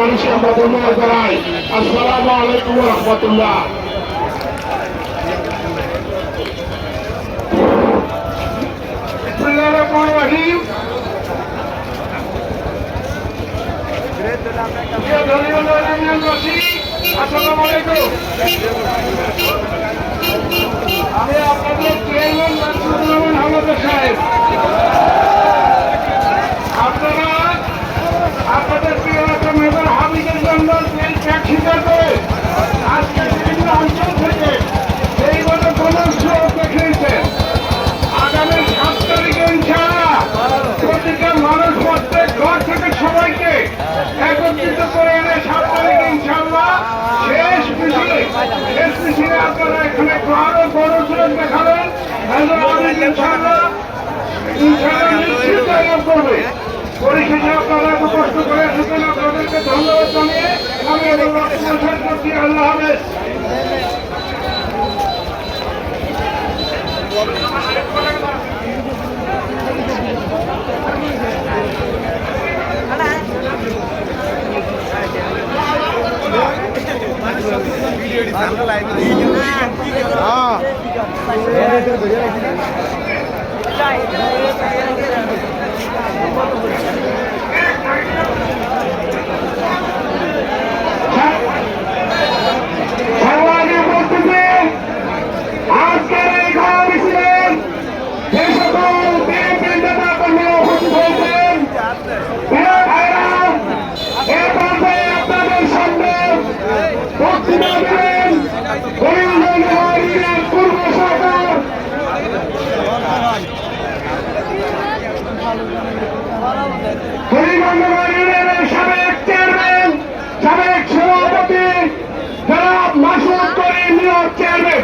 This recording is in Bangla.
মানুষকে আমরা ধন্যবাদ জানাই। আসসালামু আলাইকুম ওয়া রাহমাতুল্লাহ। বিসমিল্লাহির রহমানির রহিম। আসসালামু আলাইকুম। আমি আপনাদের চেয়ারম্যান মাসুদুর রহমান হাওলাদার সাহেব। আপনারা আপনাদের প্রিয় মেজর হাবিবুর রহমান জেল ত্যাগ স্বীকার করে আজকে বিভিন্ন অঞ্চল থেকে এইভাবে গণস্রোত দেখিয়েছেন। আগামী 7 তারিখে ইনশাআল্লাহ প্রতিটা মানুষ প্রত্যেক ঘর থেকে সবাইকে একত্রিত করে এনে 7 তারিখে ইনশাআল্লাহ শেষ মিছিলে আপনারা এখানে আরো গণস্রোত দেখাবেন। ইনশাআল্লাহ নিশ্চিত করবে। পরিশেষে আপনারা এত কষ্ট করে এসেছেন, আপনাদেরকে ধন্যবাদ জানিয়ে আমি এবং শেষ করছি। আল্লাহ হাফেজ। আজকের এই ঘর মিছিলের যে সকল বিএনপি নেতা কর্মী উপস্থিত হয়েছেন, এ পর্যায়ে আপনাদের সামনে বক্তৃতা দেবেন করিমগঞ্জ পূর্ব সরকার করিমগঞ্জ ইউনিয়নের সাবেক চেয়ারম্যান, সাবেক সভাপতি জনাব মাসুদ করিম নিয়োগ চেয়ারম্যান।